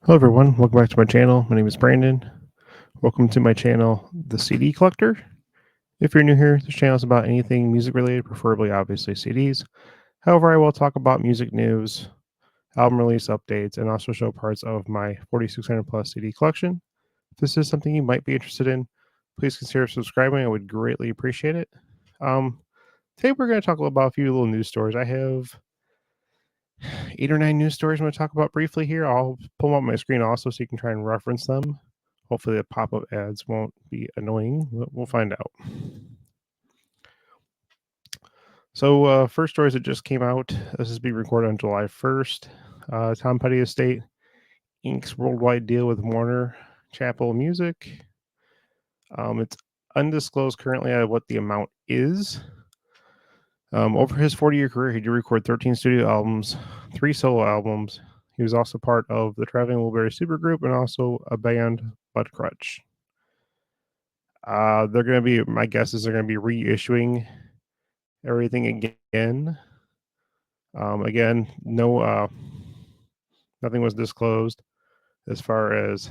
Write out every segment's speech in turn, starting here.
Hello everyone, welcome back to my channel. My name is Brandon. Welcome to my channel, The CD Collector. If you're new here, this channel is about anything music related, preferably obviously CDs. However, I will talk about music news, album release updates, and also show parts of my 4600 plus CD collection. If this is something you might be interested in, please consider subscribing. I would greatly appreciate it. Um, Today we're going to talk about a few little news stories. I have 8 or 9 news stories I'm going to talk about briefly here. I'll pull them up on my screen also so you can try and reference them. Hopefully, the pop up ads won't be annoying. We'll find out. So, first stories that just came out. This is being recorded on July 1st. Tom Petty Estate inks worldwide deal with Warner Chappell Music. It's undisclosed currently what the amount is. Over his 40-year career, he did record 13 studio albums, 3 solo albums. He was also part of the Traveling Wilbury Supergroup and also a band, Bud Crutch. They're going to be, my guess is they're going to be reissuing everything again. Again, nothing was disclosed as far as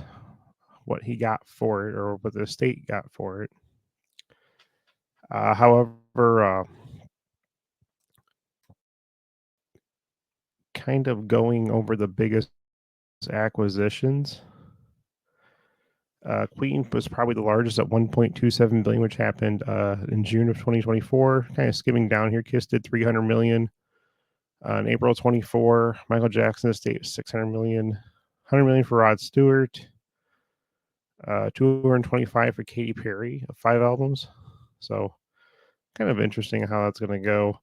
what he got for it or what the state got for it. However, kind of going over the biggest acquisitions. Queen was probably the largest at 1.27 billion, which happened in June of 2024. Kind of skimming down here, Kiss did 300 million in April 24. Michael Jackson estate 600 million, 100 million for Rod Stewart, 225 for Katy Perry of 5 albums. So kind of interesting how that's going to go.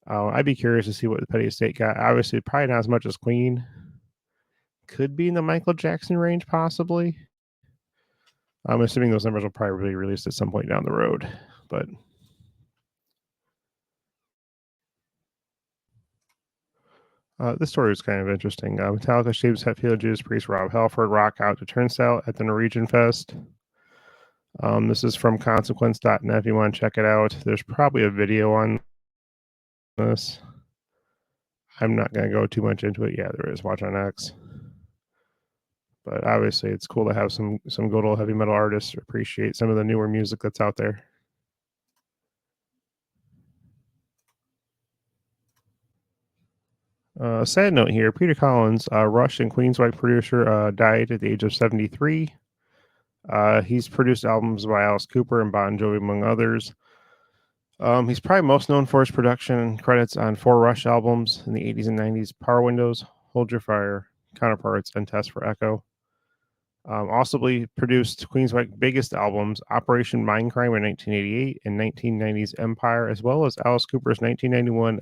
I'd be curious to see what the Petty Estate got. Obviously, probably not as much as Queen. Could be in the Michael Jackson range, possibly. I'm assuming those numbers will probably be released at some point down the road. But this story is kind of interesting. Metallica shaves Hetfield, Judas Priest, Rob Halford rock out to Turnstile at the Norwegian Fest. This is from consequence.net if you want to check it out. There's probably a video on this. I'm not going to go too much into it. Yeah, there is. Watch on X. But obviously, it's cool to have some good old heavy metal artists appreciate some of the newer music that's out there. Sad note here: Peter Collins, Rush and Queen's wife producer, died at the age of 73. He's produced albums by Alice Cooper and Bon Jovi, among others. He's probably most known for his production credits on 4 Rush albums in the 80s and 90s: Power Windows, Hold Your Fire, Counterparts, and Test for Echo. Also produced Queen's biggest albums, Operation Mindcrime in 1988 and 1990's Empire, as well as Alice Cooper's 1991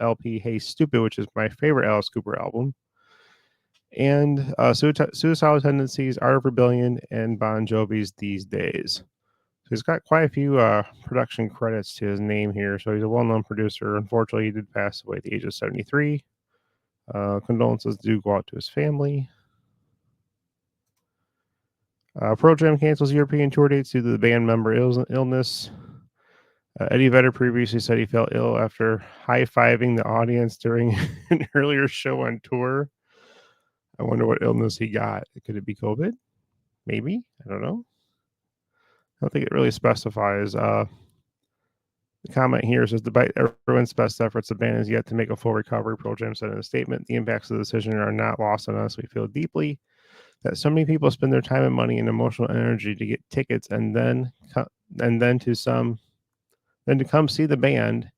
LP Hey Stupid, which is my favorite Alice Cooper album, and Suicidal Tendencies, Art of Rebellion, and Bon Jovi's These Days. So he's got quite a few production credits to his name here. So he's a well-known producer. Unfortunately, he did pass away at the age of 73. Condolences do go out to his family. Pearl Jam cancels European tour dates due to the band member illness. Eddie Vedder previously said he felt ill after high-fiving the audience during an earlier show on tour. I wonder what illness he got. Could it be COVID? Maybe. I don't know. I don't think it really specifies. The comment here says, despite everyone's best efforts, the band has yet to make a full recovery. Pearl Jam said in a statement, the impacts of the decision are not lost on us. We feel deeply that so many people spend their time and money and emotional energy to get tickets and then to come see the band.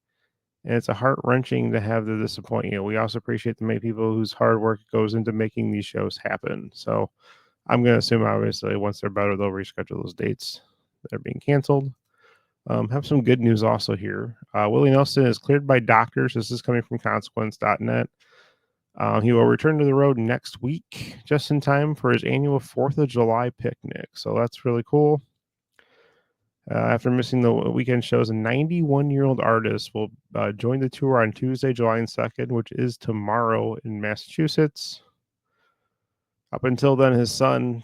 And it's a heart-wrenching to have to disappoint you. We also appreciate the many people whose hard work goes into making these shows happen. So I'm going to assume, obviously, once they're better, they'll reschedule those dates that are being canceled. Have some good news also here. Willie Nelson is cleared by doctors. This is coming from consequence.net. He will return to the road next week, just in time for his annual 4th of July picnic. So that's really cool. After missing the weekend shows, a 91-year-old artist will join the tour on Tuesday, July 2nd, which is tomorrow in Massachusetts. Up until then, his son,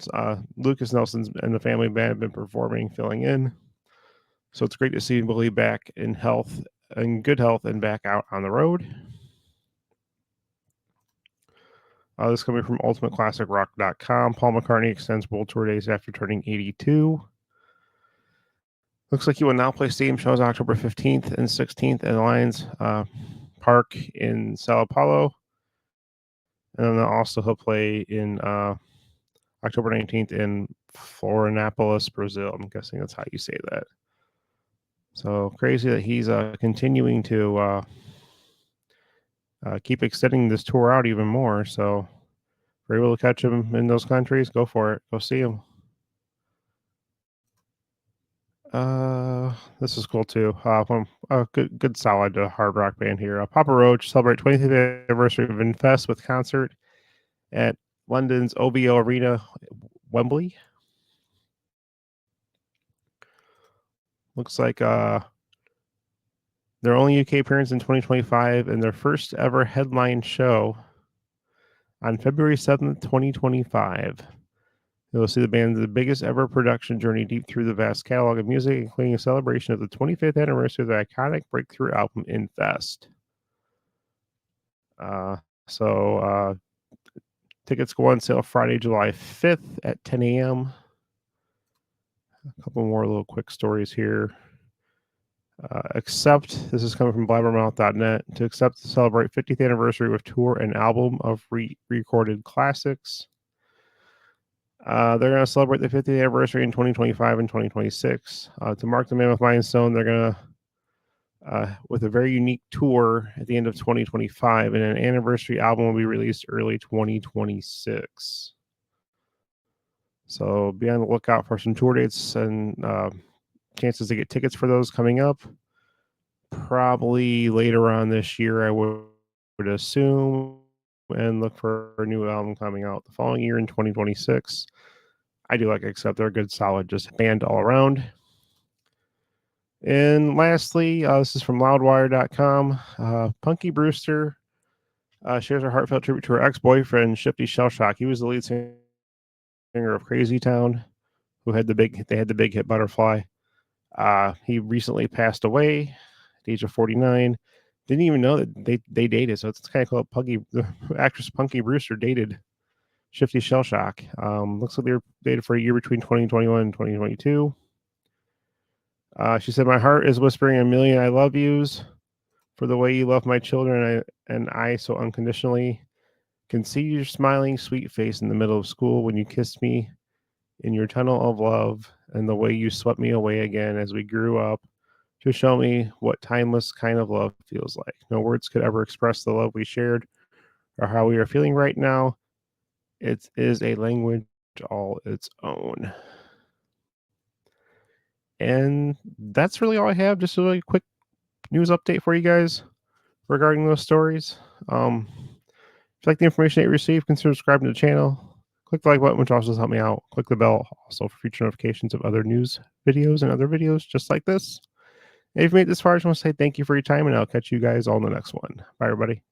Lucas Nelson, and the family band have been performing, filling in. So it's great to see Willie back in good health, and back out on the road. This is coming from ultimateclassicrock.com. Paul McCartney extends World Tour days after turning 82. Looks like he will now play stadium shows October 15th and 16th at Lions Park in Sao Paulo. And then also he'll play in October 19th in Florianopolis, Brazil. I'm guessing that's how you say that. So crazy that he's continuing to keep extending this tour out even more. So if you're able to catch him in those countries, go for it. Go see him. This is cool too. Good solid hard rock band here. Papa Roach celebrate 25th anniversary of Infest with concert at London's OVO Arena, Wembley. Looks like their only UK appearance in 2025 and their first ever headline show on February 7th, 2025. You'll see the band's biggest ever production journey deep through the vast catalog of music, including a celebration of the 25th anniversary of the iconic breakthrough album Infest. So tickets go on sale Friday, July 5th at 10 a.m. A couple more little quick stories here. This is coming from blabbermouth.net, to accept to celebrate 50th anniversary with tour and album of recorded classics. They're going to celebrate the 50th anniversary in 2025 and 2026. To mark the Mammoth Milestone, they're going to, with a very unique tour at the end of 2025, and an anniversary album will be released early 2026. So be on the lookout for some tour dates and chances to get tickets for those coming up. Probably later on this year, I would assume, and look for a new album coming out the following year in 2026. I do like Accept. They're a good, solid, just band all around. And lastly, this is from loudwire.com. Punky Brewster shares her heartfelt tribute to her ex-boyfriend, Shifty Shellshock. He was the lead singer of Crazy Town, they had the big hit Butterfly. He recently passed away at the age of 49. Didn't even know that they dated, so it's kind of cool. The actress Punky Brewster dated Shifty Shellshock. Looks like they were dated for a year between 2021 and 2022. She said, "My heart is whispering a million I love yous for the way you love my children and I so unconditionally. Can see your smiling sweet face in the middle of school when you kissed me in your tunnel of love, and the way you swept me away again as we grew up to show me what timeless kind of love feels like. No words could ever express the love we shared or how we are feeling right now. It is a language all its own." And that's really all I have. Just a really quick news update for you guys regarding those stories. If you like the information that you received, consider subscribing to the channel. Click the like button, which also does help me out. Click the bell also for future notifications of other news videos and other videos just like this. And if you made it this far, I just want to say thank you for your time, and I'll catch you guys all in the next one. Bye, everybody.